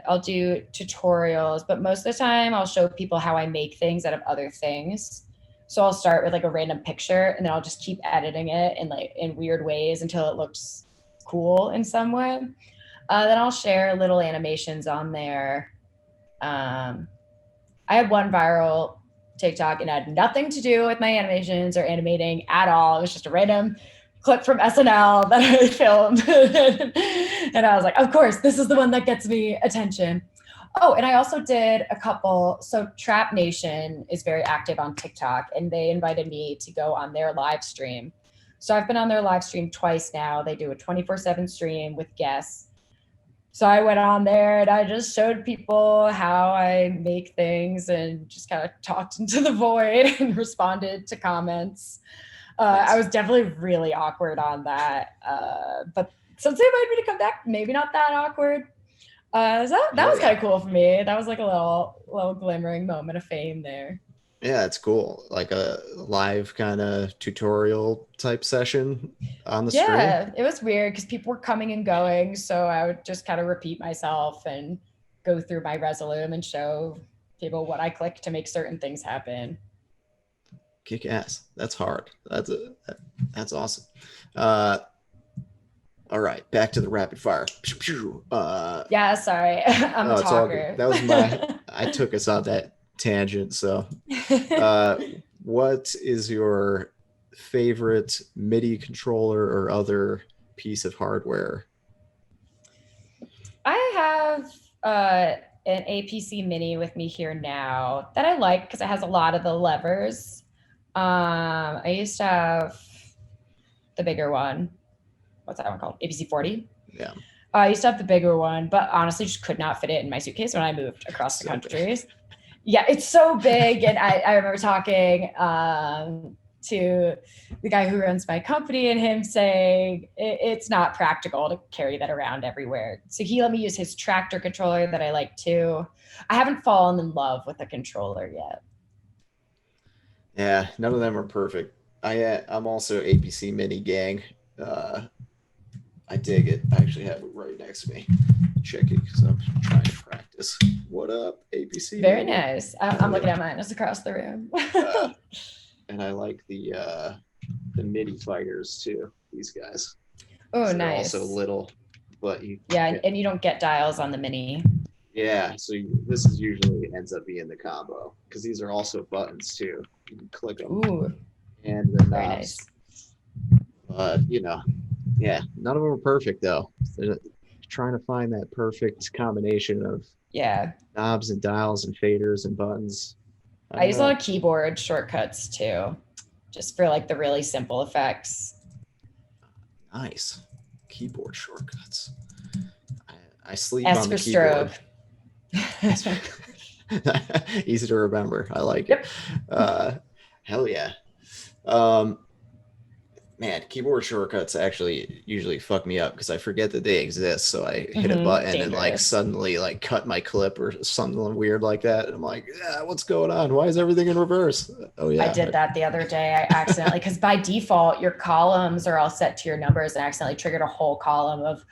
I'll do tutorials, but most of the time I'll show people how I make things out of other things. So I'll start with like a random picture, and then I'll just keep editing it in like in weird ways until it looks cool in some way. Then I'll share little animations on there. Um, I had one viral TikTok and it had nothing to do with my animations or animating at all. It was just a random clip from SNL that I filmed. And I was like, of course, this is the one that gets me attention. Oh, and I also did a couple. So Trap Nation is very active on TikTok, and they invited me to go on their live stream. So I've been on their live stream twice now. They do a 24/7 stream with guests. So I went on there and I just showed people how I make things and just kind of talked into the void and responded to comments. I Nice. was definitely really awkward on that. But since they invited me to come back, maybe not that awkward. So that Hell was kind yeah. of cool for me. That was like a little glimmering moment of fame there. Yeah, it's cool. Like a live kind of tutorial type session on the stream. Yeah, it was weird because people were coming and going. So I would just kind of repeat myself and go through my Resolume and show people what I click to make certain things happen. Kick ass. That's hard. That's awesome. Uh, all right, back to the rapid fire. Yeah, sorry. I'm a No, it's all good. talker. That was my. I took us on that tangent. So, uh, what is your favorite MIDI controller or other piece of hardware? I have an APC Mini with me here now that I like because it has a lot of the levers. I used to have the bigger one. What's that one called? APC 40. Yeah, I used to have the bigger one, but honestly, just could not fit it in my suitcase when I moved across the so big. country. Yeah, it's so big. And I remember talking to the guy who runs my company and him saying it's not practical to carry that around everywhere. So he let me use his tractor controller that I like too. I haven't fallen in love with a controller yet. Yeah, none of them are perfect. I'm also APC Mini gang. I dig it. I actually have it right next to me. check it because I'm trying to practice. What up, APC? Very nice. I'm looking at mine. It's across the room. And I like the MIDI fighters too. These guys. Oh, nice. Also little, but and you don't get dials on the mini. Yeah, so this is usually ends up being the combo because these are also buttons too. You can click them. Ooh, and the knobs. very nice. But yeah, none of them are perfect though. They're trying to find that perfect combination of knobs and dials and faders and buttons. I use a lot of keyboard shortcuts too, just for like the really simple effects. Nice. Keyboard shortcuts. I sleep on the keyboard. Easy to remember. I like it. Hell yeah. Man, keyboard shortcuts actually usually fuck me up because I forget that they exist. So I hit a button and like suddenly like cut my clip or something weird like that. And I'm like, yeah, what's going on? Why is everything in reverse? Oh yeah. I did that the other day. I accidentally, because by default, your columns are all set to your numbers, and I accidentally triggered a whole column of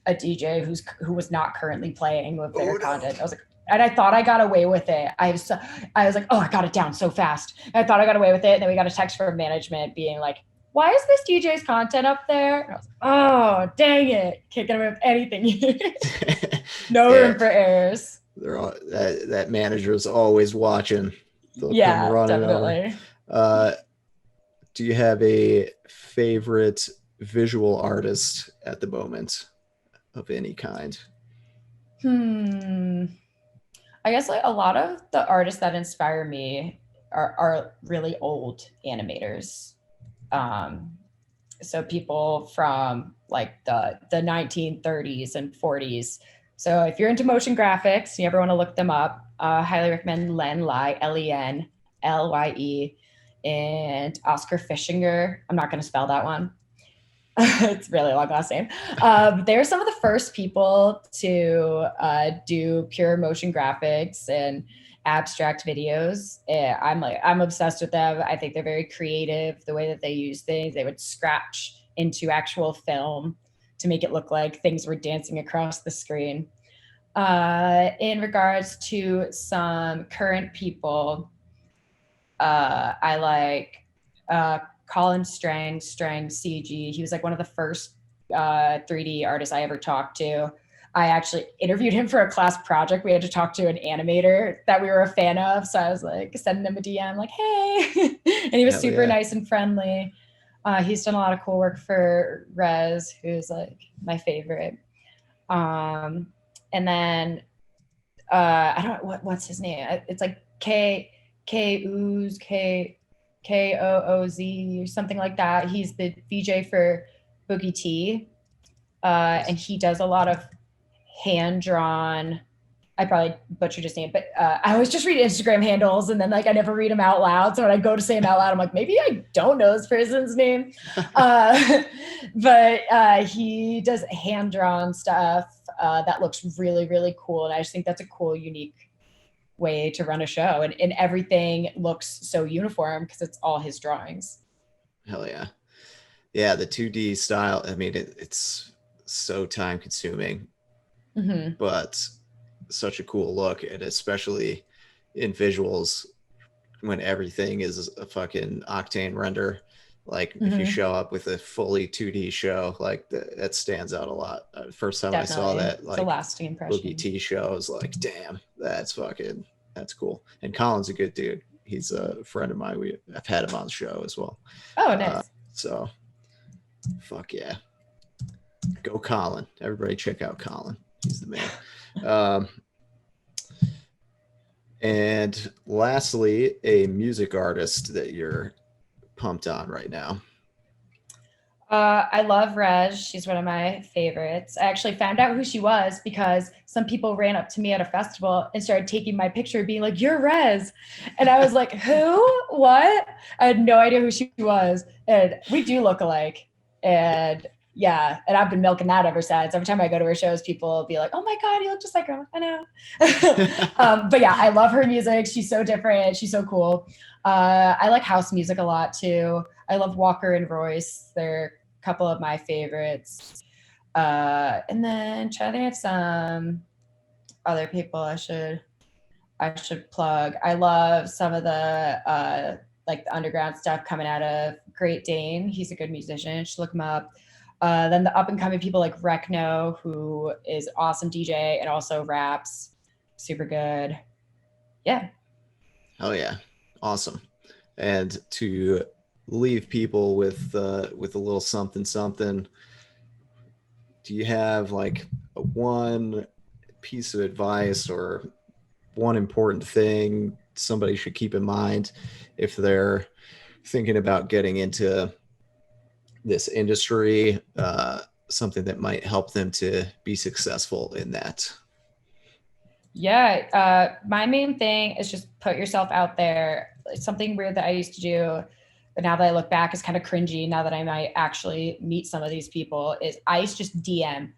a DJ who was not currently playing with their content. I was like, and I thought I got away with it. I was like, oh, I got it down so fast. And I thought I got away with it. And then we got a text from management being like, why is this DJ's content up there? And I was like, oh, dang it. Can't get away with anything. No room for errors. They're all, that manager is always watching. They'll definitely. Do you have a favorite visual artist at the moment of any kind? I guess like a lot of the artists that inspire me are really old animators. So people from like the 1930s and 40s. So if you're into motion graphics, you ever want to look them up, highly recommend Len Lye, Lenlye, and Oscar Fischinger. I'm not going to spell that one. It's really a long last name. They're some of the first people to do pure motion graphics and abstract videos. I'm obsessed with them. I think they're very creative. The way that they use things, they would scratch into actual film to make it look like things were dancing across the screen. In regards to some current people, I like Colin Strang CG. He was like one of the first 3D artists I ever talked to. I actually interviewed him for a class project. We had to talk to an animator that we were a fan of. So I was like sending him a DM like, hey, and he was super nice and friendly. He's done a lot of cool work for Rez, who's like my favorite. And then I don't know what's his name. It's like Kooz or something like that. He's the VJ for Boogie T. And he does a lot of hand-drawn, I probably butchered his name, but I always just read Instagram handles and then like I never read them out loud. So when I go to say them out loud, I'm like, maybe I don't know this person's name. But he does hand-drawn stuff that looks really, really cool. And I just think that's a cool, unique way to run a show. And everything looks so uniform because it's all his drawings. Hell yeah. Yeah, the 2D style, I mean, it's so time consuming. But such a cool look, and especially in visuals when everything is a fucking octane render. Like if you show up with a fully 2D show, like that stands out a lot. First time Definitely. I saw that, like it's a lasting impression. Boogie T show, I was like, damn, that's cool. And Colin's a good dude. He's a friend of mine. I've had him on the show as well. Oh, nice. So fuck yeah. Go Colin. Everybody check out Colin. He's the man. And lastly, a music artist that you're pumped on right now. I love Rez. She's one of my favorites. I actually found out who she was because some people ran up to me at a festival and started taking my picture being like, you're Rez. And I was like, who? What? I had no idea who she was. And we do look alike. And yeah, and I've been milking that ever since. Every time I go to her shows, people will be like, oh my God, you look just like her. I know. But yeah, I love her music. She's so different. She's so cool. I like house music a lot too. I love Walker and Royce. They're a couple of my favorites. And then try to think of some other people I should plug. I love some of the like the underground stuff coming out of Great Dane. He's a good musician. You should look him up. Then the up and coming people like Rekno, who is awesome DJ and also raps, super good. Yeah. Oh yeah, awesome. And to leave people with a little something something, do you have like one piece of advice or one important thing somebody should keep in mind if they're thinking about getting into this industry, something that might help them to be successful in that? Yeah. My main thing is just put yourself out there. It's something weird that I used to do, but now that I look back, it's kind of cringy. Now that I might actually meet some of these people, is I used to just DM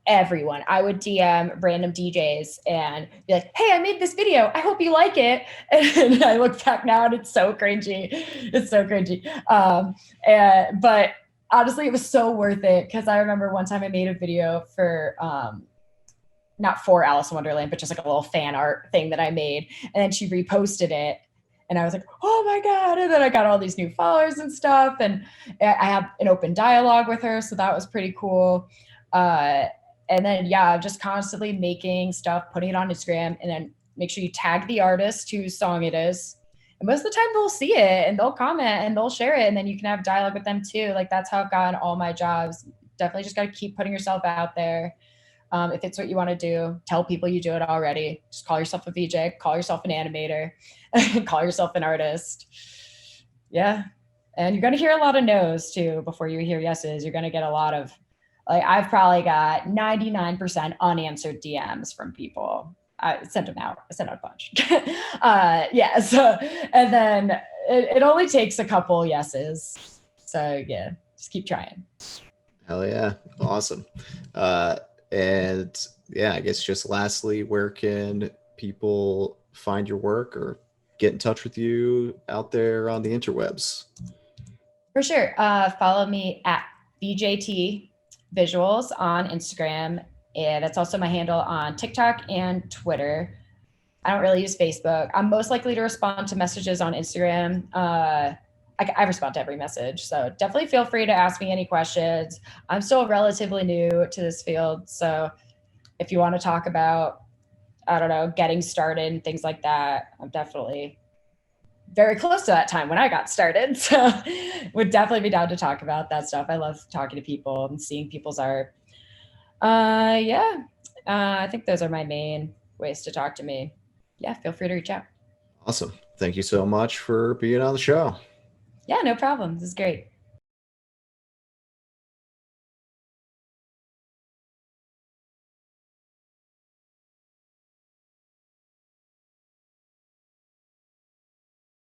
everyone. I would DM random DJs and be like, "Hey, I made this video. I hope you like it." And I look back now and it's so cringy. It's so cringy. But honestly, it was so worth it because I remember one time I made a video for not for Alice in Wonderland, but just like a little fan art thing that I made. And then she reposted it. And I was like, oh my God. And then I got all these new followers and stuff. And I have an open dialogue with her. So that was pretty cool. Uh, and then, yeah, just constantly making stuff, putting it on Instagram, and then make sure you tag the artist whose song it is. And most of the time they'll see it and they'll comment and they'll share it. And then you can have dialogue with them too. Like that's how I've gotten all my jobs. Definitely just got to keep putting yourself out there. If it's what you want to do, tell people you do it already. Just call yourself a VJ, call yourself an animator, call yourself an artist. Yeah. And you're going to hear a lot of no's too before you hear yeses. You're going to get a lot of, like, I've probably got 99% unanswered DMs from people. I sent them out. I sent out a bunch. Yeah. So, and then it only takes a couple yeses. So, yeah, just keep trying. Hell yeah, awesome. uh, and yeah, I guess just lastly, where can people find your work or get in touch with you out there on the interwebs? For sure. Follow me at VJT Visuals on Instagram. And that's also my handle on TikTok and Twitter. I don't really use Facebook. I'm most likely to respond to messages on Instagram. I respond to every message. So definitely feel free to ask me any questions. I'm still relatively new to this field. So if you want to talk about, I don't know, getting started and things like that, I'm definitely very close to that time when I got started. So would definitely be down to talk about that stuff. I love talking to people and seeing people's art. Yeah. I think those are my main ways to talk to me. Yeah, feel free to reach out. Awesome. Thank you so much for being on the show. Yeah, no problem. This is great.